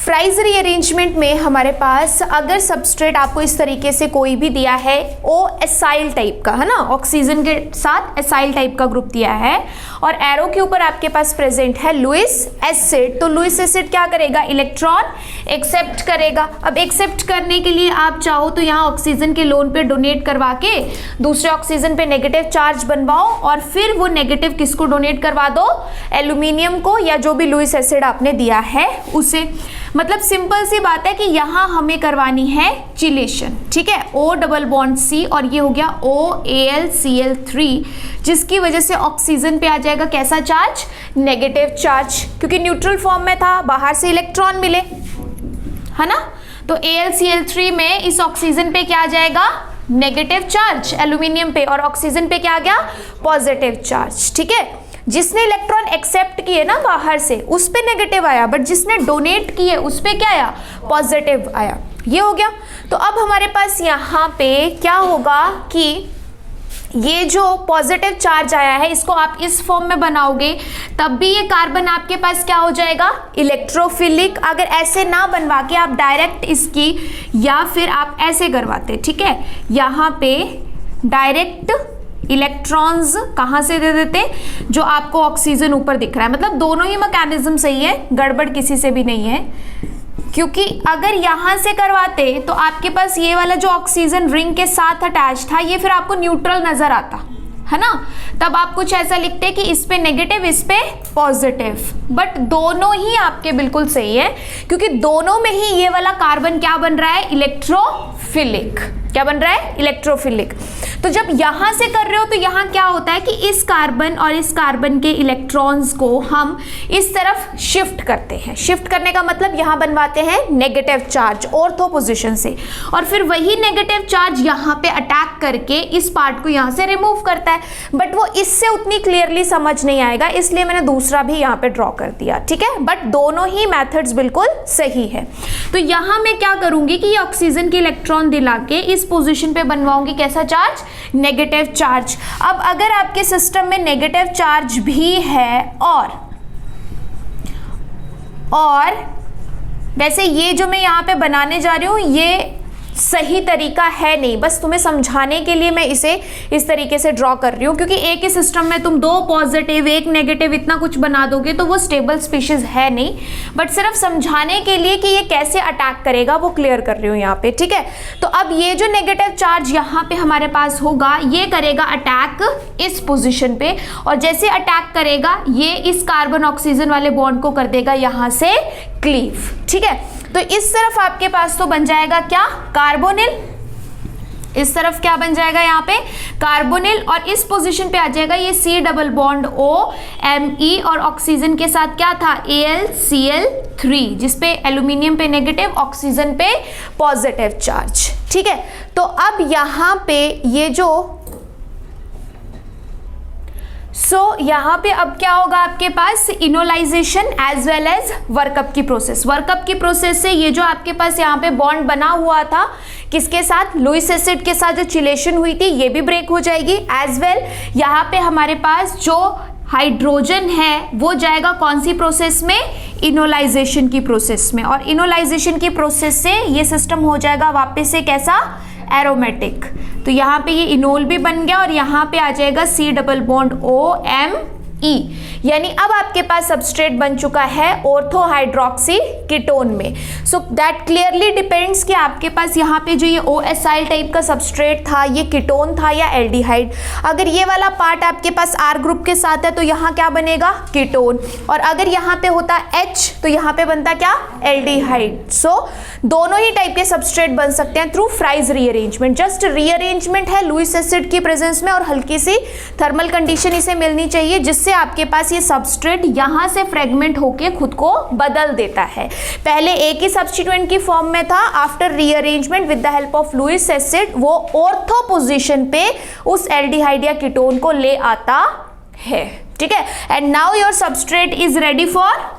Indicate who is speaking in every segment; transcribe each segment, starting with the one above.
Speaker 1: Fries rearrangement में हमारे पास अगर सबस्ट्रेट आपको इस तरीके से कोई भी दिया है, ओ एसाइल टाइप का है ना, ऑक्सीजन के साथ एसाइल टाइप का ग्रुप दिया है और एरो के ऊपर आपके पास प्रेजेंट है लुईस एसिड, तो लुईस एसिड क्या करेगा, इलेक्ट्रॉन एक्सेप्ट करेगा। अब एक्सेप्ट करने के लिए आप चाहो तो यहाँ ऑक्सीजन के लोन पे डोनेट करवा के दूसरे ऑक्सीजन पे नेगेटिव चार्ज बनवाओ और फिर वो नेगेटिव किसको डोनेट करवा दो, एल्यूमिनियम को या जो भी लुईस एसिड आपने दिया है उसे। मतलब सिंपल सी बात है कि यहाँ हमें करवानी है चिलेशन, ठीक है, O डबल बॉन्ड C और ये हो गया OAlCl3, जिसकी वजह से ऑक्सीजन पे आ जाएगा कैसा चार्ज, नेगेटिव चार्ज, क्योंकि न्यूट्रल फॉर्म में था, बाहर से इलेक्ट्रॉन मिले, है ना। तो AlCl3 में इस ऑक्सीजन पे क्या आ जाएगा, नेगेटिव चार्ज एल्यूमिनियम पे, और ऑक्सीजन पे क्या आ गया, पॉजिटिव चार्ज, ठीक है। जिसने इलेक्ट्रॉन एक्सेप्ट किए ना बाहर से उस पे नेगेटिव आया, बट जिसने डोनेट किए उस पे क्या आया, पॉजिटिव आया, ये हो गया। तो अब हमारे पास यहाँ पे क्या होगा कि ये जो पॉजिटिव चार्ज आया है इसको आप इस फॉर्म में बनाओगे तब भी ये कार्बन आपके पास क्या हो जाएगा, इलेक्ट्रोफिलिक। अगर ऐसे ना बनवा के आप डायरेक्ट इसकी या फिर आप ऐसे करवाते, ठीक है, यहाँ पे डायरेक्ट इलेक्ट्रॉन्स कहाँ से दे देते, जो आपको ऑक्सीजन ऊपर दिख रहा है, मतलब दोनों ही मैकेनिज्म सही है, गड़बड़ किसी से भी नहीं है। क्योंकि अगर यहाँ से करवाते तो आपके पास ये वाला जो ऑक्सीजन रिंग के साथ अटैच था ये फिर आपको न्यूट्रल नजर आता है ना, तब आप कुछ ऐसा लिखते कि इस पे नेगेटिव इस पे पॉजिटिव, बट दोनों ही आपके बिल्कुल सही है क्योंकि दोनों में ही ये वाला कार्बन क्या बन रहा है, इलेक्ट्रोफिलिक। क्या बन रहा है, इलेक्ट्रोफिलिक। तो जब यहां से कर रहे हो तो यहां क्या होता है कि इस कार्बन और इस कार्बन के इलेक्ट्रॉन्स को हम इस तरफ शिफ्ट करते हैं। शिफ्ट करने का मतलब यहां बनवाते हैं नेगेटिव चार्ज ऑर्थो पोजीशन से, और फिर वही नेगेटिव चार्ज यहां पे अटैक करके इस पार्ट को यहां से रिमूव करता है, बट वो इससे उतनी क्लियरली समझ नहीं आएगा, इसलिए मैंने दूसरा भी यहां पे ड्रॉ कर दिया, ठीक है। बट दोनों ही मेथड्स बिल्कुल सही है। तो यहां मैं क्या करूंगी कि ये ऑक्सीजन के इलेक्ट्रॉन दिला के इस पोजीशन पे बनवाऊंगी कैसा चार्ज, नेगेटिव चार्ज। अब अगर आपके सिस्टम में नेगेटिव चार्ज भी है और वैसे ये जो मैं यहाँ पे बनाने जा रही हूँ ये सही तरीका है नहीं, बस तुम्हें समझाने के लिए मैं इसे इस तरीके से ड्रॉ कर रही हूँ, क्योंकि एक ही सिस्टम में तुम दो पॉजिटिव एक नेगेटिव इतना कुछ बना दोगे तो वो स्टेबल स्पीशीज है नहीं, बट सिर्फ समझाने के लिए कि ये कैसे अटैक करेगा वो क्लियर कर रही हूँ यहाँ पे, ठीक है। तो अब ये जो नेगेटिव चार्ज यहाँ पे हमारे पास होगा ये करेगा अटैक इस पोजिशन पे, और जैसे अटैक करेगा ये इस कार्बन ऑक्सीजन वाले बॉन्ड को कर देगा यहाँ से क्लीव, ठीक है। तो इस तरफ आपके पास तो बन जाएगा क्या, कार्बोनिल, इस तरफ क्या बन जाएगा यहाँ पे, कार्बोनिल, और इस पोजीशन पे आ जाएगा ये C डबल बॉन्ड OMe और ऑक्सीजन के साथ क्या था, AlCl3, जिसपे एल्यूमिनियम पे नेगेटिव ऑक्सीजन पे पॉजिटिव चार्ज, ठीक है। तो अब यहाँ पे ये जो यहाँ पे अब क्या होगा आपके पास, enolization as well as workup की प्रोसेस। वर्कअप की प्रोसेस से ये जो आपके पास यहाँ पे बॉन्ड बना हुआ था किसके साथ, लुईस एसिड के साथ जो चिलेशन हुई थी ये भी ब्रेक हो जाएगी, एज वेल यहाँ पे हमारे पास जो हाइड्रोजन है वो जाएगा कौन सी प्रोसेस में, इनोलाइजेशन की प्रोसेस में, और इनोलाइजेशन की प्रोसेस से ये सिस्टम हो जाएगा वापस से कैसा, एरोमेटिक। तो यहाँ पे ये इनोल भी बन गया और यहाँ पे आ जाएगा C डबल बॉन्ड OMe, यानी अब आपके पास सबस्ट्रेट बन चुका है ऑर्थो हाइड्रोक्सी कीटोन में। सो दैट क्लियरली डिपेंड्स कि आपके पास यहाँ पे जो ये OSIL टाइप का सबस्ट्रेट था ये कीटोन था या एल्डिहाइड। अगर ये वाला पार्ट आपके पास R ग्रुप के साथ है तो यहाँ क्या बनेगा, कीटोन, और अगर यहाँ पे होता H तो यहाँ पे बनता क्या, एल्डिहाइड। सो दोनों ही टाइप के सबस्ट्रेट बन सकते हैं through fries rearrangement. Just rearrangement है लुईस एसिड की प्रेजेंस में और हल्की सी थर्मल कंडीशन इसे मिलनी चाहिए जिससे आपके पास ये सबस्ट्रेट यहां से फ्रेगमेंट होके खुद को बदल देता है। पहले एक ही सब्स्टिट्यूएंट की फॉर्म में था, after rearrangement with the help of Lewis acid वो ऑर्थो पोजीशन पे उस एल्डिहाइड या कीटोन को ले आता है, ठीक है। And now your substrate is ready for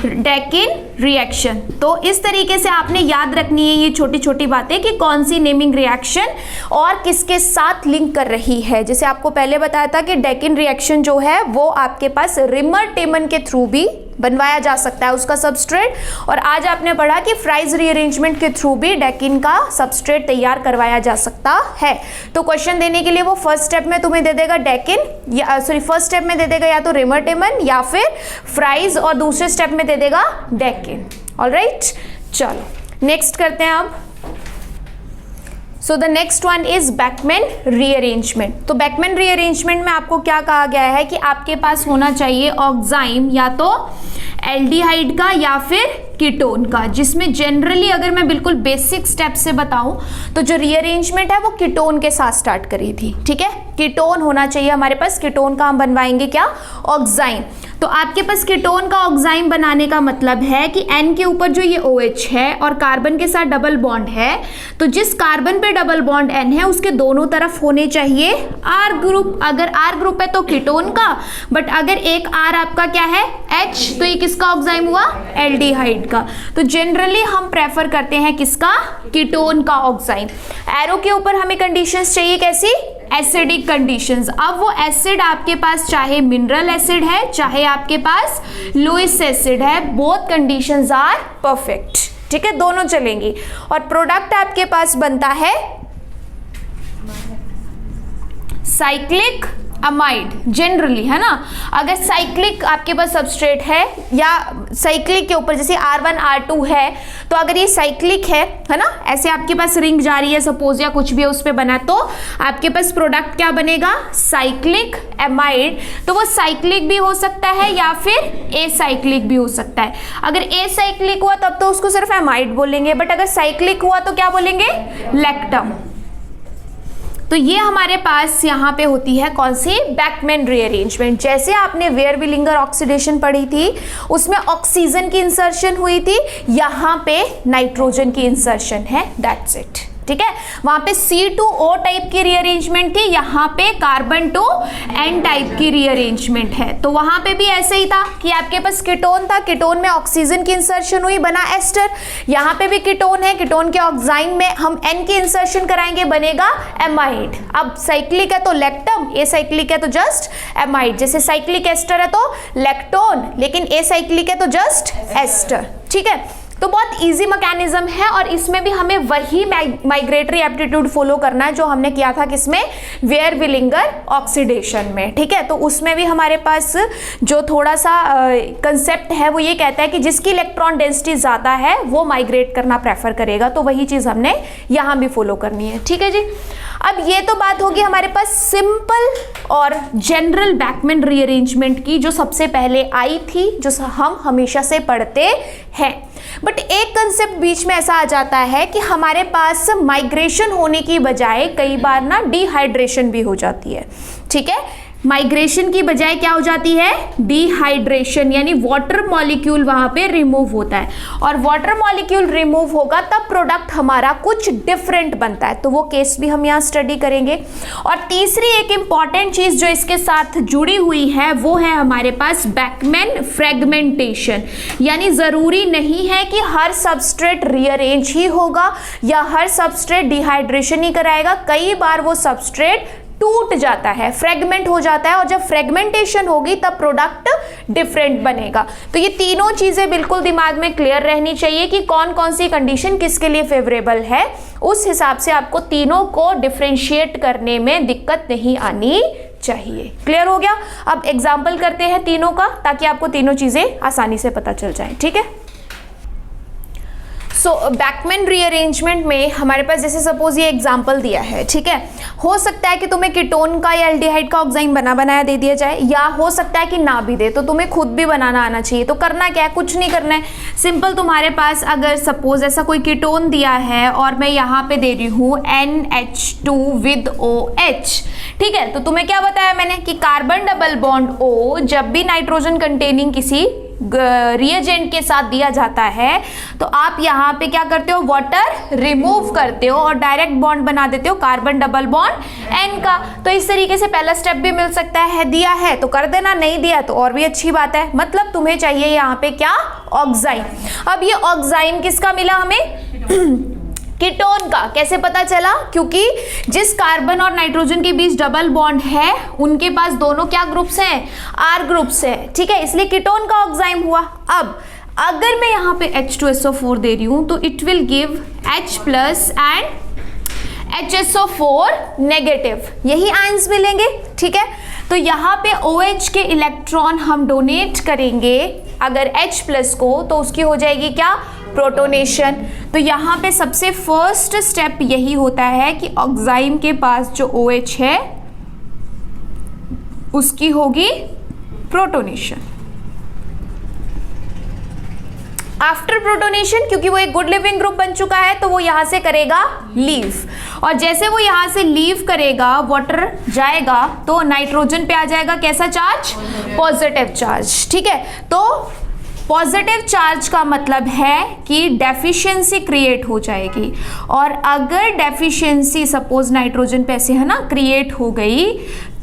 Speaker 1: Deccan reaction. तो इस तरीके से आपने याद रखनी है ये छोटी छोटी बातें कि कौन सी नेमिंग रिएक्शन और किसके साथ लिंक कर रही है। जैसे आपको पहले बताया था कि डेकिन रिएक्शन जो है वो आपके पास रिमर टेमन के थ्रू भी बनवाया जा सकता है उसका सबस्ट्रेट। और आज आपने पढ़ा कि फ्राइज रीअरेंजमेंट के थ्रू भी डेकिन का सबस्ट्रेट तैयार करवाया जा सकता है। तो क्वेश्चन देने के लिए वो फर्स्ट स्टेप में तुम्हें दे देगा डेकिन, या फर्स्ट स्टेप में दे देगा या तो रिमरटेमन या फिर फ्राइज, और दूसरे स्टेप में दे देगा डेकिन। ऑलराइट, चलो नेक्स्ट करते हैं अब। So the next one is Beckmann rearrangement. तो बैकमैन रीअरेंजमेंट में आपको क्या कहा गया है कि आपके पास होना चाहिए ऑक्साइम या तो एल्डिहाइड का या फिर कीटोन का, जिसमें जनरली अगर मैं बिल्कुल बेसिक स्टेप से बताऊं तो जो रीअरेंजमेंट है वो कीटोन के साथ स्टार्ट करी थी। ठीक है, कीटोन होना चाहिए हमारे पास, कीटोन का हम बनवाएंगे क्या, ऑक्साइम। तो आपके पास कीटोन का ऑक्साइम बनाने का मतलब है कि N के ऊपर जो ये OH है और कार्बन के साथ डबल बॉन्ड है, तो जिस कार्बन पे डबल बॉन्ड N है उसके दोनों तरफ होने चाहिए R ग्रुप। अगर R ग्रुप है तो कीटोन का, बट अगर एक R आपका क्या है H, तो ये किसका ऑक्साइम हुआ, एल्डिहाइड का। तो जनरली हम प्रेफर करते हैं किसका, कीटोन का ऑक्साइम। एरो के ऊपर हमें कंडीशंस चाहिए कैसी, एसिडिक कंडीशंस। अब वो एसिड आपके पास चाहे मिनरल एसिड है चाहे आपके पास लुईस एसिड है, बोथ कंडीशंस आर परफेक्ट। ठीक है, दोनों चलेंगी। और प्रोडक्ट आपके पास बनता है साइक्लिक अमाइड जनरली, है ना। अगर साइक्लिक आपके पास सबस्ट्रेट है या साइक्लिक के ऊपर जैसे R1 R2 है, तो अगर ये साइक्लिक है ना, ऐसे आपके पास रिंग जा रही है सपोज या कुछ भी है उस पे बना, तो आपके पास प्रोडक्ट क्या बनेगा, साइक्लिक एमाइड। तो वो साइक्लिक भी हो सकता है या फिर एसाइक्लिक भी हो सकता है। अगर एसाइक्लिक हुआ तब तो उसको सिर्फ एमाइड बोलेंगे, बट अगर साइक्लिक हुआ तो क्या बोलेंगे, लैक्टम। तो ये हमारे पास यहाँ पे होती है कौन सी, बैकमैन रीअरेंजमेंट। जैसे आपने वेयरविलिंगर ऑक्सीडेशन पढ़ी थी उसमें ऑक्सीजन की इंसर्शन हुई थी, यहाँ पे नाइट्रोजन की इंसर्शन है, दैट्स इट। ठीक है, वहां पे C2O टाइप की रीअरेंजमेंट थी, यहाँ पे कार्बन टू N टाइप की रीअरेंजमेंट है। तो वहां पे भी ऐसे ही था कि आपके पास कीटोन था, कीटोन में ऑक्सीजन की इंसर्शन हुई, बना एस्टर। यहाँ पे भी कीटोन है, कीटोन के ऑक्साइम में हम N की इंसर्शन कराएंगे, बनेगा एमाइड। अब साइक्लिक है तो लैक्टम, एसाइक्लिक है तो जस्ट एमाइड। जैसे साइक्लिक एस्टर है तो लैक्टोन, लेकिन एसाइक्लिक है तो जस्ट एस्टर। ठीक है, तो बहुत इजी मैकेनिज्म है और इसमें भी हमें वही माइग्रेटरी एप्टीट्यूड फॉलो करना है जो हमने किया था किसमें, वेयरविलिंगर ऑक्सीडेशन में। ठीक है, तो उसमें भी हमारे पास जो थोड़ा सा कंसेप्ट है वो ये कहता है कि जिसकी इलेक्ट्रॉन डेंसिटी ज़्यादा है वो माइग्रेट करना प्रेफर करेगा, तो वही चीज़ हमने यहाँ भी फॉलो करनी है। ठीक है जी, अब ये तो बात होगी हमारे पास सिंपल और जनरल बैकमैन रीअरेंजमेंट की, जो सबसे पहले आई थी, जो हम हमेशा से पढ़ते हैं। बट एक कंसेप्ट बीच में ऐसा आ जाता है कि हमारे पास माइग्रेशन होने की बजाय कई बार ना डिहाइड्रेशन भी हो जाती है। ठीक है, माइग्रेशन की बजाय क्या हो जाती है, डिहाइड्रेशन, यानी वाटर मॉलिक्यूल वहां पे रिमूव होता है। और वाटर मॉलिक्यूल रिमूव होगा तब प्रोडक्ट हमारा कुछ डिफरेंट बनता है, तो वो केस भी हम यहाँ स्टडी करेंगे। और तीसरी एक इंपॉर्टेंट चीज जो इसके साथ जुड़ी हुई है वो है हमारे पास बैकमैन फ्रेगमेंटेशन। यानी जरूरी नहीं है कि हर सबस्ट्रेट रीअरेंज ही होगा या हर सबस्ट्रेट डिहाइड्रेशन ही कराएगा। कई बार वो सबस्ट्रेट टूट जाता है, फ्रेगमेंट हो जाता है, और जब फ्रेगमेंटेशन होगी तब प्रोडक्ट डिफरेंट बनेगा। तो ये तीनों चीजें बिल्कुल दिमाग में क्लियर रहनी चाहिए कि कौन कौन सी कंडीशन किसके लिए फेवरेबल है, उस हिसाब से आपको तीनों को डिफरेंशिएट करने में दिक्कत नहीं आनी चाहिए। क्लियर हो गया? अब एग्जाम्पल करते हैं तीनों का, ताकि आपको तीनों चीजें आसानी से पता चल जाए। ठीक है, सो बैकमैन रीअरेंजमेंट में हमारे पास जैसे सपोज ये एग्जांपल दिया है। ठीक है, हो सकता है कि तुम्हें कीटोन का या एल्डिहाइड का ऑक्साइम बना बनाया दे दिया जाए, या हो सकता है कि ना भी दे, तो तुम्हें खुद भी बनाना आना चाहिए। तो करना क्या है, कुछ नहीं करना है, सिंपल तुम्हारे पास अगर सपोज ऐसा कोई कीटोन दिया है और मैं यहाँ पे दे रही हूँ NH2 विद OH। ठीक है, तो तुम्हें क्या बताया मैंने कि कार्बन डबल बॉन्ड O जब भी नाइट्रोजन कंटेनिंग किसी रिएजेंट के साथ दिया जाता है तो आप यहाँ पे क्या करते हो, वाटर रिमूव करते हो और डायरेक्ट बॉन्ड बना देते हो कार्बन डबल बॉन्ड N का। तो इस तरीके से पहला स्टेप भी मिल सकता है, दिया है तो कर देना, नहीं दिया तो और भी अच्छी बात है। मतलब तुम्हें चाहिए यहाँ पे क्या, ऑक्साइम। अब ये ऑक्साइम किसका मिला हमें कीटोन का कैसे पता चला? क्योंकि जिस कार्बन और नाइट्रोजन के बीच डबल बॉन्ड है उनके पास दोनों क्या ग्रुप्स हैं? R ग्रुप्स है, ठीक है, इसलिए कीटोन का ऑक्साइम हुआ। अब अगर मैं यहाँ पे H2SO4 दे रही हूँ तो it will give H plus and HSO4 negative, यही आयंस मिलेंगे, ठीक है। तो यहाँ पे OH के इलेक्ट्रॉन हम डोनेट करेंगे अगर H प्लस को, तो उसकी हो जाएगी क्या? प्रोटोनेशन। तो यहाँ पे सबसे फर्स्ट स्टेप यही होता है कि ऑक्साइम के पास जो OH है उसकी होगी प्रोटोनेशन। आफ्टर प्रोटोनेशन, क्योंकि वो एक गुड लिविंग ग्रुप बन चुका है, तो वो यहां से करेगा लीव, और जैसे वो यहां से लीव करेगा, वाटर जाएगा तो नाइट्रोजन पे आ जाएगा कैसा चार्ज? पॉजिटिव चार्ज, ठीक है। तो पॉजिटिव चार्ज का मतलब है कि डेफिशिएंसी क्रिएट हो जाएगी, और अगर डेफिशिएंसी सपोज नाइट्रोजन पे ऐसे है ना क्रिएट हो गई,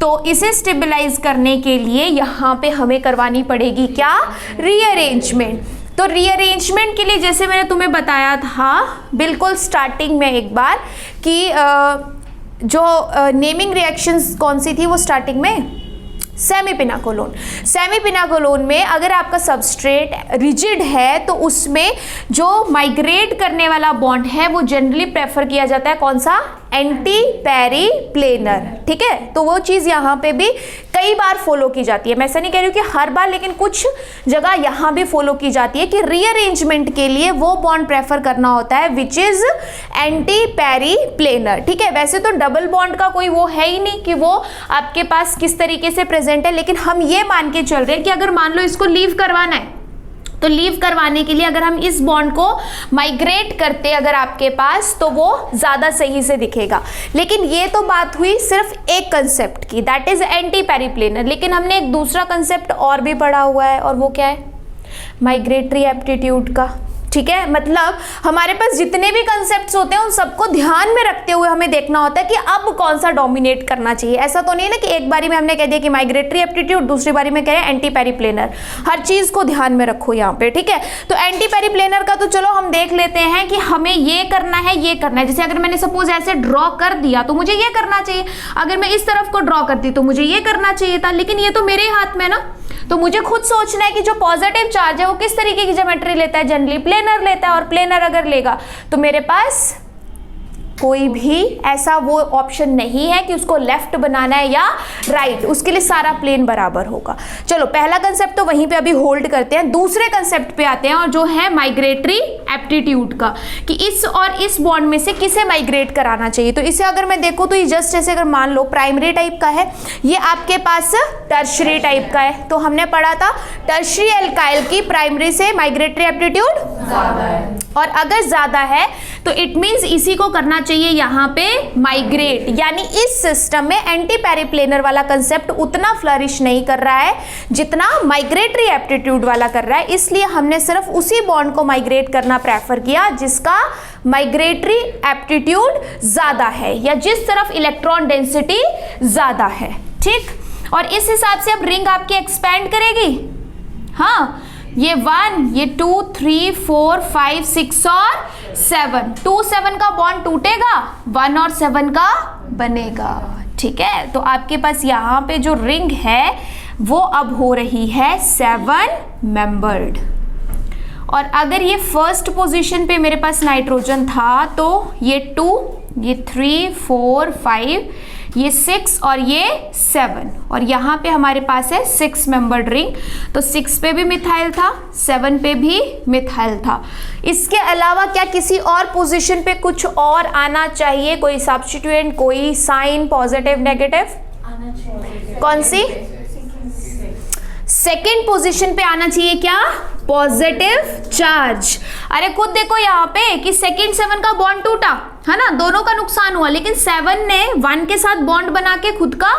Speaker 1: तो इसे स्टेबलाइज करने के लिए यहाँ पे हमें करवानी पड़ेगी क्या? रीअरेंजमेंट। तो रीअरेंजमेंट के लिए जैसे मैंने तुम्हें बताया था बिल्कुल स्टार्टिंग में एक बार कि जो नेमिंग रिएक्शंस कौन सी थी वो स्टार्टिंग में सेमीपिनाकोलोन। सेमीपिनाकोलोन में अगर आपका सबस्ट्रेट रिजिड है तो उसमें जो माइग्रेट करने वाला बॉन्ड है वो जनरली प्रेफर किया जाता है कौन सा? एंटी पेरिप्लेनर, ठीक है। तो वो चीज़ यहाँ पे भी कई बार फॉलो की जाती है, मैं ऐसा नहीं कह रही हूँ कि हर बार, लेकिन कुछ जगह यहाँ भी फॉलो की जाती है कि रीअरेंजमेंट के लिए वो बॉन्ड प्रेफर करना होता है विच इज एंटी पेरिप्लेनर, ठीक है। वैसे तो डबल बॉन्ड का कोई वो है ही नहीं कि वो आपके पास किस तरीके से प्रेजेंट है, लेकिन हम ये मान के चल रहे हैं कि अगर मान लो इसको लीव करवाना है, तो लीव करवाने के लिए अगर हम इस बॉन्ड को माइग्रेट करते अगर आपके पास, तो वो ज़्यादा सही से दिखेगा। लेकिन ये तो बात हुई सिर्फ एक कंसेप्ट की, दैट इज एंटी पेरिप्लेनर। लेकिन हमने एक दूसरा कंसेप्ट और भी पढ़ा हुआ है, और वो क्या है? माइग्रेटरी एप्टीट्यूड का, ठीक है। मतलब हमारे पास जितने भी कंसेप्ट्स होते हैं उन सबको ध्यान में रखते हुए हमें देखना होता है कि अब कौन सा डोमिनेट करना चाहिए। ऐसा तो नहीं है ना कि एक बारी में हमने कह दिया कि माइग्रेटरी एप्टीट्यूड, दूसरी बारी में कह रहे हैं एंटी पेरिप्लेनर। हर चीज को ध्यान में रखो यहाँ पे, ठीक है। तो एंटी पेरिप्लेनर का तो चलो हम देख लेते हैं कि हमें ये करना है, ये करना है। जैसे अगर मैंने सपोज ऐसे ड्रॉ कर दिया तो मुझे ये करना चाहिए, अगर मैं इस तरफ को ड्रॉ करती तो मुझे ये करना चाहिए था, लेकिन ये तो मेरे हाथ में ना, तो मुझे खुद सोचना है कि जो पॉजिटिव चार्ज है वो किस तरीके की ज्योमेट्री लेता है। जनरली प्लेनर लेता है, और प्लेनर अगर लेगा तो मेरे पास कोई भी ऐसा वो ऑप्शन नहीं है कि उसको लेफ्ट बनाना है या राइट, उसके लिए सारा प्लेन बराबर होगा। चलो पहला कंसेप्ट तो वहीं पे अभी होल्ड करते हैं, दूसरे कंसेप्ट पे आते हैं, और जो है माइग्रेटरी एप्टीट्यूड का, कि इस और इस बॉन्ड में से किसे माइग्रेट कराना चाहिए। तो इसे अगर मैं देखूं तो ये जस्ट ऐसे अगर मान लो प्राइमरी टाइप का है, ये आपके पास टर्शरी टाइप का है। तो हमने पढ़ा था टर्शरी एल्काइल की प्राइमरी से माइग्रेटरी एप्टीट्यूड ज्यादा है, और अगर ज्यादा है तो इट मींस इसी को करना चाहिए यहाँ पे माइग्रेट। यानी इस सिस्टम में एंटी पेरिप्लेनर वाला कंसेप्ट उतना फ्लरिश नहीं कर रहा है जितना माइग्रेटरी एप्टीट्यूड वाला कर रहा है, इसलिए हमने सिर्फ उसी बॉन्ड को माइग्रेट करना प्रेफर किया जिसका माइग्रेटरी एप्टीट्यूड ज्यादा है या जिस तरफ इलेक्ट्रॉन डेंसिटी ज्यादा है, ठीक। और इस हिसाब से अब रिंग आपकी एक्सपैंड करेगी। हाँ, ये 1, ये 2, 3, 4, 5, 6 और 7, 2 7 का बॉन्ड टूटेगा, 1 और 7 का बनेगा, ठीक है। तो आपके पास यहाँ पे जो रिंग है वो अब हो रही है 7 मेंबर्ड। और अगर ये फर्स्ट पोजीशन पे मेरे पास नाइट्रोजन था तो ये 2, ये 3, 4, 5, ये 6 और ये 7, और यहाँ पे हमारे पास है 6 मेंबर्ड रिंग। तो 6 पे भी मिथाइल था, 7 पे भी मिथाइल था। इसके अलावा क्या किसी और पोजीशन पे कुछ और आना चाहिए? कोई सब्स्टिट्यूएंट, कोई साइन, पॉजिटिव, नेगेटिव? कौन सी? सेकेंड पोजीशन पे आना चाहिए क्या? Positive charge. अरे खुद देखो यहाँ पे कि सेकेंड 7 का बॉन्ड टूटा है ना, दोनों का नुकसान हुआ, लेकिन 7 ने 1 के साथ बॉन्ड बना के खुद का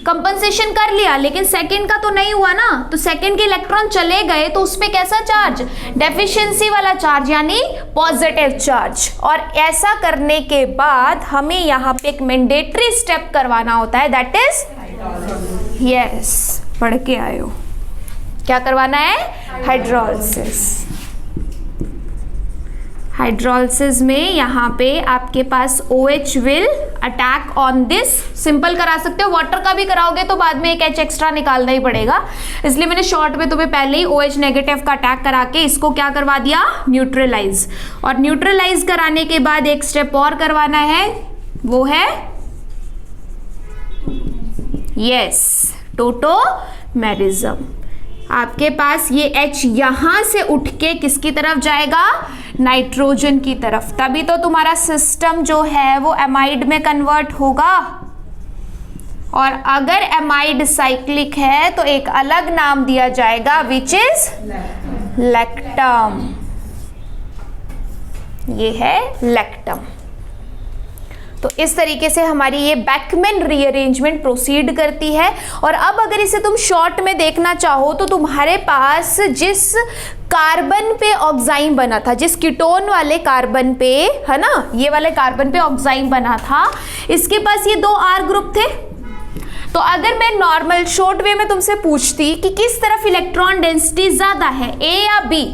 Speaker 1: कंपनसेशन कर लिया, लेकिन सेकंड का तो नहीं हुआ ना। तो सेकंड के इलेक्ट्रॉन चले गए तो उसपे कैसा चार्ज? डेफिशिएंसी वाला चार्ज, यानी पॉजिटिव चार्ज। और ऐसा करने के बाद हमें यहाँ पे एक मैंडेटरी स्टेप करवाना होता है, दैट इज यस, पढ़ के आए हो, क्या करवाना है? हाइड्रोलिसिस। हाइड्रोलिसिस में यहाँ पे आपके पास OH will attack on this, simple करा सकते हो, वाटर का भी कराओगे तो बाद में एक H एक्स्ट्रा निकालना ही पड़ेगा, इसलिए मैंने शॉर्ट में तुम्हें पहले ही OH नेगेटिव का अटैक करा के इसको क्या करवा दिया, न्यूट्रलाइज। और न्यूट्रलाइज कराने के बाद एक स्टेप और करवाना है, वो है यस टोटोमेरिज्म। आपके पास ये H यहां से उठ के किसकी तरफ जाएगा, नाइट्रोजन की तरफ, तभी तो तुम्हारा सिस्टम जो है वो एमाइड में कन्वर्ट होगा। और अगर एमाइड साइक्लिक है तो एक अलग नाम दिया जाएगा विच इज लैक्टम, ये है लैक्टम। तो इस तरीके से हमारी ये बैकमैन रीअरेंजमेंट प्रोसीड करती है। और अब अगर इसे तुम शॉर्ट में देखना चाहो तो तुम्हारे पास जिस कार्बन पे ऑक्साइन बना था, जिस कीटोन वाले कार्बन पे, है ना, ये वाले कार्बन पे ऑक्साइन बना था, इसके पास ये 2 R ग्रुप थे। तो अगर मैं नॉर्मल शॉर्ट वे में तुमसे पूछती कि किस तरफ इलेक्ट्रॉन डेंसिटी ज्यादा है, A या B,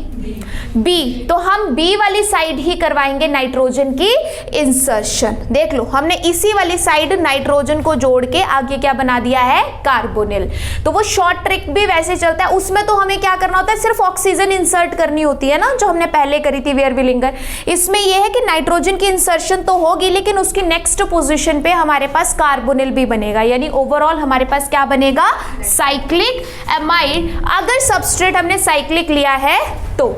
Speaker 1: बी, तो हम बी वाली साइड ही करवाएंगे नाइट्रोजन की इंसर्शन। देख लो, हमने इसी वाली साइड नाइट्रोजन को जोड़ के आगे क्या बना दिया है, कार्बोनिल। तो वो शॉर्ट ट्रिक भी वैसे चलता है, उसमें तो हमें क्या करना होता है, सिर्फ ऑक्सीजन इंसर्ट करनी होती है ना, जो हमने पहले करी थी वेयरविलिंगर। इसमें यह है कि नाइट्रोजन की इंसर्शन तो होगी, लेकिन उसकी नेक्स्ट पोजिशन पे हमारे पास कार्बोनिल भी बनेगा, यानी ओवरऑल हमारे पास क्या बनेगा, साइक्लिक एमाइड। अगर सबस्ट्रेट हमने साइक्लिक लिया है तो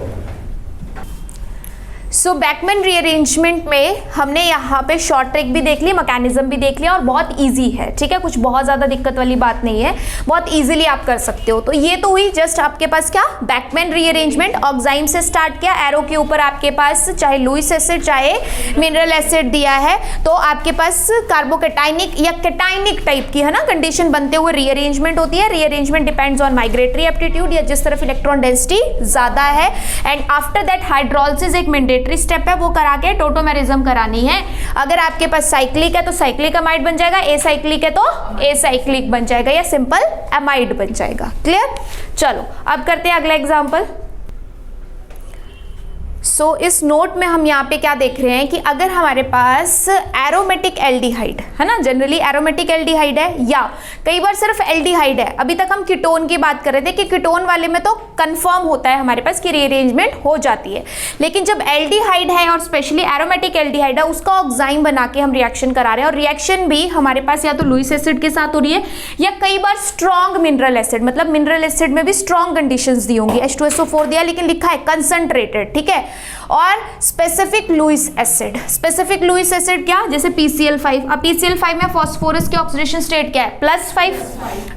Speaker 1: सो बैकमैन रीअरेंजमेंट में हमने यहाँ पे शॉर्ट ट्रिक भी देख ली, मैकेनिज्म भी देख लिया, और बहुत इजी है, ठीक है, कुछ बहुत ज़्यादा दिक्कत वाली बात नहीं है, बहुत इजीली आप कर सकते हो। तो ये तो हुई जस्ट आपके पास क्या, बैकमैन रीअरेंजमेंट। ऑक्साइन से स्टार्ट किया, एरो के ऊपर आपके पास चाहे लुईस एसिड चाहे मिनरल एसिड दिया है, तो आपके पास कार्बोकेटाइनिक या केटाइनिक टाइप की, है ना, कंडीशन बनते हुए रीअरेंजमेंट होती है। Rearrangement depends on migratory aptitude, या जिस तरफ इलेक्ट्रॉन डेंसिटी ज़्यादा है। एंड आफ्टर दैट हाइड्रोलिसिस एक मैंडेटरी स्टेप है, वो करा के टोटोमेरिज्म करानी है। अगर आपके पास साइक्लिक है तो साइक्लिक अमाइड बन जाएगा, एसाइक्लिक है तो एसाइक्लिक बन जाएगा, या सिंपल अमाइड बन जाएगा। क्लियर? चलो अब करते हैं अगला एग्जांपल। सो इस नोट में हम यहाँ पे क्या देख रहे हैं कि अगर हमारे पास एरोमेटिक एल्डिहाइड है ना, जनरली एरोमेटिक एल्डिहाइड है, या कई बार सिर्फ एल्डिहाइड है। अभी तक हम कीटोन की बात कर रहे थे कि कीटोन वाले में तो कंफर्म होता है हमारे पास कि रीअरेंजमेंट हो जाती है, लेकिन जब एल्डिहाइड है और स्पेशली एरोमेटिक एल्डिहाइड है, उसका ऑक्साइन बना के हम रिएक्शन करा रहे हैं, और रिएक्शन भी हमारे पास या तो लुईस एसिड के साथ हो रही है, या कई बार स्ट्रॉन्ग मिनरल एसिड, मतलब मिनरल एसिड में भी स्ट्रॉन्ग कंडीशंस दी होंगी। H2SO4 दिया, लेकिन लिखा है कंसंट्रेटेड, ठीक है। और specific Lewis acid, specific Lewis acid क्या, जैसे PCl5। अब PCl5 में फास्फोरस की ऑक्सीडेशन स्टेट क्या है, +5,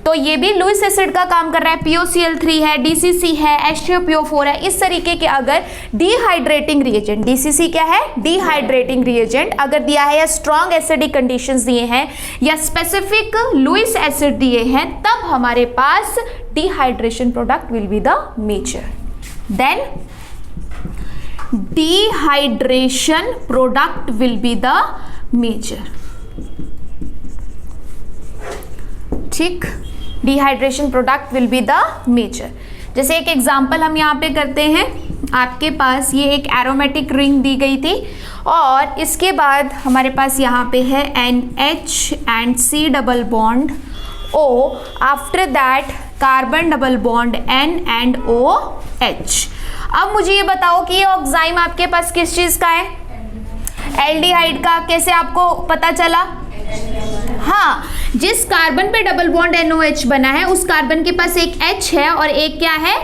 Speaker 1: तो ये भी लुईस एसिड का काम कर रहा है। POCl3 है, DCC है, H2PO4 है। इस तरीके के अगर डिहाइड्रेटिंग रिएजेंट, DCC क्या है, डिहाइड्रेटिंग रिएजेंट अगर दिया है, या स्ट्रॉन्ग एसिडिक कंडीशंस दिए हैं, या स्पेसिफिक लुईस एसिड दिए हैं, तब हमारे पास dehydration product will be the major. Then dehydration product will be the major, ठीक, dehydration product will be the major। जैसे एक एग्जांपल हम यहाँ पे करते हैं, आपके पास ये एक एरोमेटिक रिंग दी गई थी, और इसके बाद हमारे पास यहाँ पे है NH and C double bond O, after that carbon double bond N and OH। अब मुझे ये बताओ कि ये ऑक्साइम आपके पास किस चीज का है, एल्डिहाइड का। कैसे आपको पता चला, हाँ, जिस कार्बन पे डबल बॉन्ड NOH बना है उस कार्बन के पास एक H है और एक क्या है,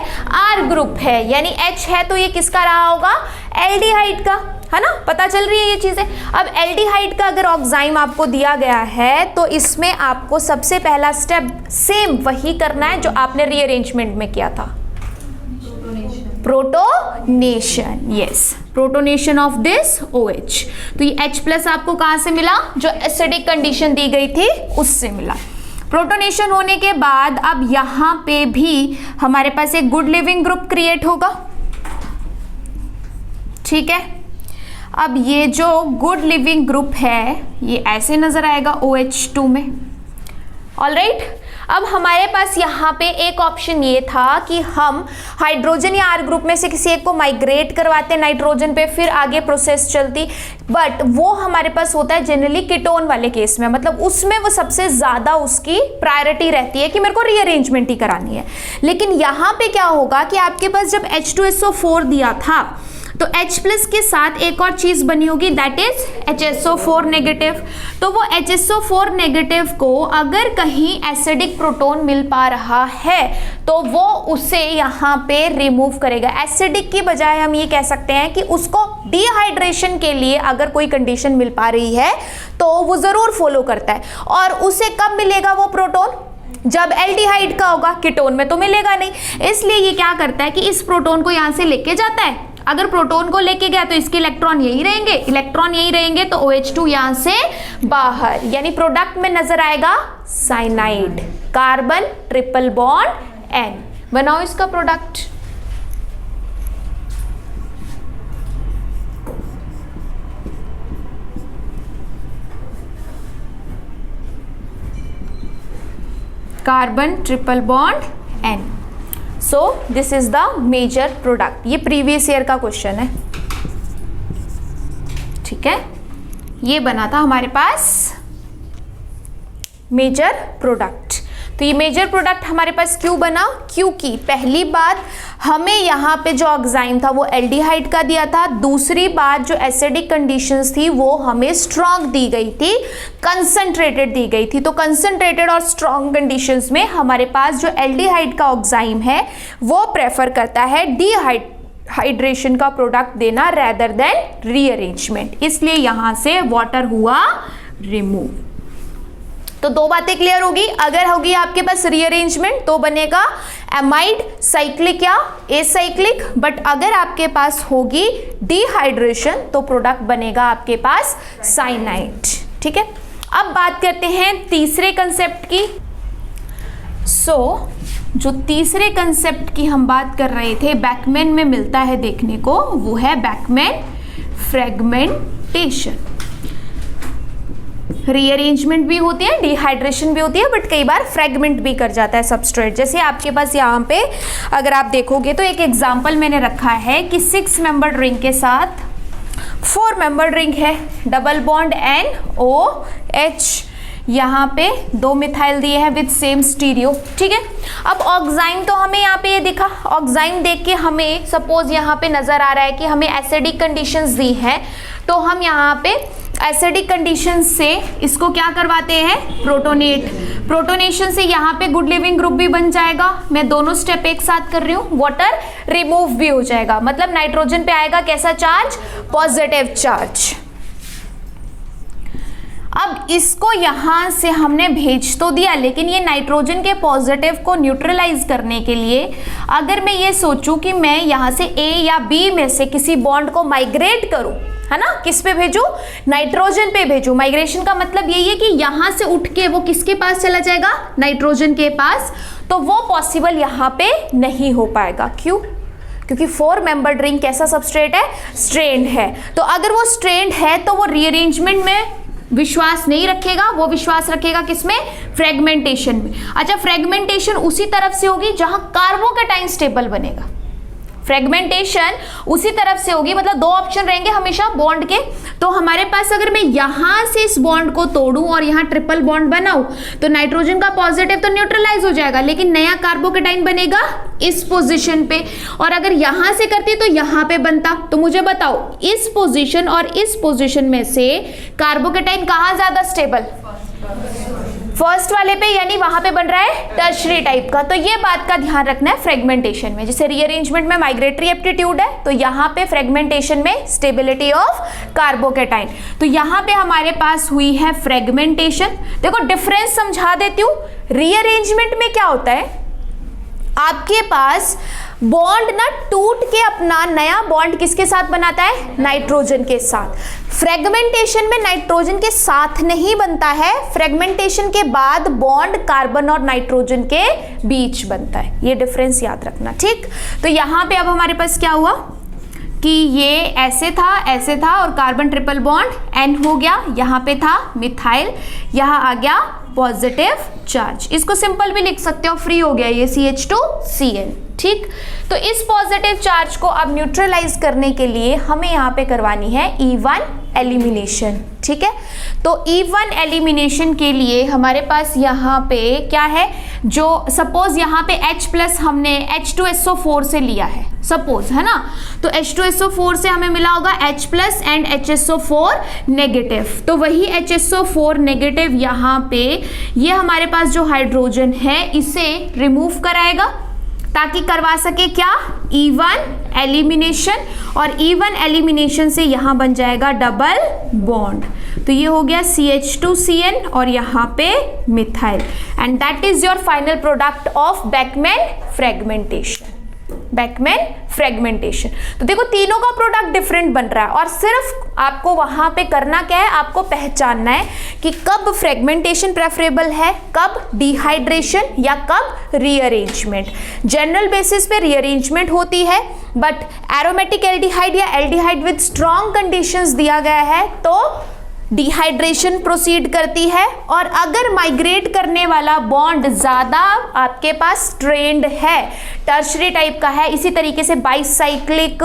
Speaker 1: R ग्रुप है, यानी H है तो ये किसका रहा होगा, एल्डिहाइड का, है ना, पता चल रही है ये चीजें। अब एल्डिहाइड का अगर ऑक्साइम आपको दिया गया है तो इसमें आपको सबसे पहला स्टेप सेम वही करना है जो आपने रीअरेंजमेंट में किया था, protonation. Yes, protonation of this OH। तो ये H+ आपको कहां से मिला, जो एसिडिक कंडीशन दी गई थी उससे मिला। प्रोटोनेशन होने के बाद अब यहां पे भी हमारे पास एक गुड लिविंग ग्रुप क्रिएट होगा, ठीक है। अब ये जो गुड लिविंग ग्रुप है ये ऐसे नजर आएगा OH2 में, ऑलराइट। अब हमारे पास यहाँ पे एक ऑप्शन ये था कि हम हाइड्रोजन या आर ग्रुप में से किसी एक को माइग्रेट करवाते नाइट्रोजन पे, फिर आगे प्रोसेस चलती, बट वो हमारे पास होता है जनरली कीटोन वाले केस में, मतलब उसमें वो सबसे ज़्यादा उसकी प्रायोरिटी रहती है कि मेरे को रीअरेंजमेंट ही करानी है। लेकिन यहाँ पे क्या होगा कि आपके पास जब H2SO4 दिया था तो H प्लस के साथ एक और चीज बनी होगी, दैट इज HSO4 नेगेटिव। तो वो HSO4 नेगेटिव को अगर कहीं एसिडिक प्रोटोन मिल पा रहा है तो वो उसे यहाँ पे रिमूव करेगा। एसिडिक की बजाय हम ये कह सकते हैं कि उसको डिहाइड्रेशन के लिए अगर कोई कंडीशन मिल पा रही है तो वो जरूर फॉलो करता है। और उसे कब मिलेगा वो प्रोटोन? जब एल्डिहाइड का होगा, कीटोन में तो मिलेगा नहीं। इसलिए ये क्या करता है कि इस प्रोटोन को यहाँ से लेके जाता है। अगर प्रोटोन को लेके गया तो इसके इलेक्ट्रॉन यही रहेंगे, इलेक्ट्रॉन यही रहेंगे, तो OH2 यहाँ से बाहर, यानी प्रोडक्ट में नजर आएगा cyanide, carbon triple bond N। बनाओ इसका product. Carbon triple bond N। So this is the major product. ये प्रीवियस ईयर का क्वेश्चन है, ठीक है। ये बना था हमारे पास मेजर प्रोडक्ट। तो ये मेजर प्रोडक्ट हमारे पास क्यों बना? क्योंकि पहली बात हमें यहाँ पे जो ऑक्साइम था वो एल्डिहाइड का दिया था, दूसरी बात जो एसिडिक कंडीशंस थी वो हमें स्ट्रॉन्ग दी गई थी, कंसंट्रेटेड दी गई थी। तो कंसंट्रेटेड और स्ट्रॉन्ग कंडीशंस में हमारे पास जो एल्डिहाइड का ऑक्साइम है वो प्रेफर करता है डिहाइड्रेशन का प्रोडक्ट देना रेदर देन रीअरेंजमेंट, इसलिए यहाँ से वाटर हुआ रिमूव। तो दो बातें क्लियर होगी। अगर होगी आपके पास रीअरेंजमेंट तो बनेगा एमाइड साइक्लिक या एसाइक्लिक, बट अगर आपके पास होगी डिहाइड्रेशन तो प्रोडक्ट बनेगा आपके पास साइनाइड, ठीक है। अब बात करते हैं तीसरे कंसेप्ट की। जो तीसरे कंसेप्ट की हम बात कर रहे थे, बैकमैन में मिलता है देखने को, वो है बैकमैन फ्रेगमेंटेशन। रीअरेंजमेंट भी होती है, डिहाइड्रेशन भी होती है, बट कई बार फ्रेगमेंट भी कर जाता है सबस्ट्रेट। जैसे आपके पास यहाँ पे अगर आप देखोगे तो एक एग्जांपल मैंने रखा है कि 6 मेंबर्ड रिंग के साथ 4 मेंबर्ड रिंग है, डबल बॉन्ड NOH, यहाँ पे 2 मिथाइल दिए हैं विद सेम स्टीरियो, ठीक है। अब ऑक्साइम तो हमें यहाँ पे ये दिखा, ऑक्साइम देख के हमें सपोज यहाँ पे नजर आ रहा है कि हमें एसिडिक कंडीशंस दी हैं, तो हम यहाँ पे एसिडिक कंडीशन से इसको क्या करवाते हैं, प्रोटोनेट। प्रोटोनेशन से यहाँ पे गुड लिविंग ग्रुप भी बन जाएगा। मैं दोनों स्टेप एक साथ कर रही हूँ, वाटर रिमूव भी हो जाएगा, मतलब नाइट्रोजन पे आएगा कैसा चार्ज, पॉजिटिव चार्ज। अब इसको यहाँ से हमने भेज तो दिया, लेकिन ये नाइट्रोजन के पॉजिटिव को न्यूट्रलाइज करने के लिए अगर मैं ये सोचूं कि मैं यहाँ से A या B में से किसी बॉन्ड को माइग्रेट करूं, है ना, किस पे भेजू, नाइट्रोजन पे भेजू। माइग्रेशन का मतलब यही है कि यहां से उठ के वो किसके पास चला जाएगा, नाइट्रोजन के पास। तो वो पॉसिबल यहां पे नहीं हो पाएगा। क्यों? क्योंकि 4 मेंबर्ड रिंग कैसा सबस्ट्रेट है, स्ट्रेंड है। तो अगर वो स्ट्रेंड है तो वो रीअरेंजमेंट में विश्वास नहीं रखेगा, वो विश्वास रखेगा किसमें, फ्रेगमेंटेशन में। अच्छा, फ्रेगमेंटेशन उसी तरफ से होगी जहां कार्बोकेटाइन स्टेबल बनेगा। फ्रेगमेंटेशन उसी तरफ से होगी, मतलब 2 ऑप्शन रहेंगे हमेशा बॉन्ड के। तो हमारे पास अगर मैं यहां से इस बॉन्ड को तोड़ूं और यहां ट्रिपल बॉन्ड बनाऊं तो नाइट्रोजन का पॉजिटिव तो न्यूट्रलाइज हो जाएगा, लेकिन नया कार्बोकेटाइन बनेगा इस पोजीशन पे। और अगर यहां से करती तो यहां पे बनता। तो मुझे बताओ, इस पोजीशन और इस पोजीशन में से कार्बोकेटाइन कहां ज्यादा स्टेबल, फर्स्ट वाले पे, यानी वहां पे बन रहा है टर्शरी टाइप का। तो ये बात का ध्यान रखना है फ्रेगमेंटेशन में। जैसे रीअरेंजमेंट में माइग्रेटरी एप्टीट्यूड है, तो यहाँ पे फ्रेगमेंटेशन में स्टेबिलिटी ऑफ कार्बोकेटाइन। तो यहाँ पे हमारे पास हुई है फ्रेगमेंटेशन। देखो डिफरेंस समझा देती हूँ। रीअरेंजमेंट में क्या होता है, आपके पास बॉन्ड ना टूट के अपना नया बॉन्ड किसके साथ बनाता है, नाइट्रोजन के साथ। फ्रेगमेंटेशन में नाइट्रोजन के साथ नहीं बनता है, फ्रेगमेंटेशन के बाद बॉन्ड कार्बन और नाइट्रोजन के बीच बनता है। ये डिफरेंस याद रखना, ठीक। तो यहां पे अब हमारे पास क्या हुआ कि ये ऐसे था और कार्बन ट्रिपल बॉन्ड N हो गया, यहाँ पे था मिथाइल, यहाँ आ गया पॉजिटिव चार्ज। इसको सिंपल भी लिख सकते हो, फ्री हो गया ये CH2Cl। ठीक, तो इस पॉजिटिव चार्ज को अब न्यूट्रलाइज करने के लिए हमें यहाँ पे करवानी है E1 एलिमिनेशन। ठीक है, तो E1 एलिमिनेशन के लिए हमारे पास यहाँ पे क्या है, जो सपोज यहाँ पे H+ हमने H2SO4 से लिया है, सपोज, है ना, तो H2SO4 से हमें मिला होगा H+ एंड HSO4 नेगेटिव। तो वही HSO4 नेगेटिव यहाँ पे ये हमारे पास जो हाइड्रोजन है इसे रिमूव कराएगा ताकि करवा सके क्या, E1 एलिमिनेशन, और E1 एलिमिनेशन से यहाँ बन जाएगा डबल बॉन्ड। तो ये हो गया CH2Cn और यहाँ पे methyl, and that is your final product of Beckmann fragmentation. Beckmann fragmentation. तो देखो तीनों का प्रोडक्ट डिफरेंट बन रहा है और सिर्फ आपको वहां पे करना क्या है, आपको पहचानना है कि कब फ्रेगमेंटेशन प्रेफरेबल है, कब डिहाइड्रेशन या कब रीअरेंजमेंट। जनरल बेसिस पे रीअरेंजमेंट होती है, बट एरोमेटिक एल्डिहाइड या एल्डिहाइड विद स्ट्रॉन्ग कंडीशंस दिया गया है तो डिहाइड्रेशन प्रोसीड करती है। और अगर माइग्रेट करने वाला बॉन्ड ज़्यादा आपके पास स्ट्रेंड है, टर्शरी टाइप का है, इसी तरीके से बाइसाइक्लिक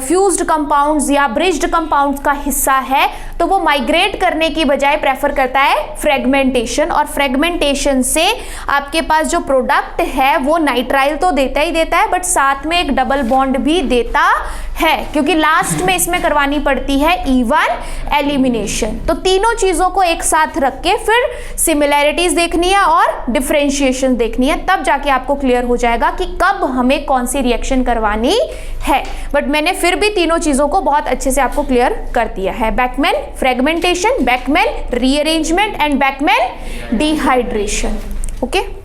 Speaker 1: फ्यूज्ड कंपाउंड्स या ब्रिज्ड कंपाउंड्स का हिस्सा है, तो वो माइग्रेट करने की बजाय प्रेफर करता है फ्रेगमेंटेशन। और फ्रेगमेंटेशन से आपके पास जो प्रोडक्ट है वो नाइट्राइल तो देता ही देता है, बट साथ में एक डबल बॉन्ड भी देता है, क्योंकि लास्ट में इसमें करवानी पड़ती है E1 एलिमिनेशन। तो तीनों चीजों को एक साथ रख के फिर सिमिलैरिटीज देखनी है और डिफरेंशिएशन देखनी है, तब जाके आपको क्लियर हो जाएगा कि कब हमें कौन सी रिएक्शन करवानी है। बट मैंने फिर भी तीनों चीजों को बहुत अच्छे से आपको क्लियर कर दिया है, Beckmann fragmentation, Beckmann rearrangement and Beckmann dehydration. Okay.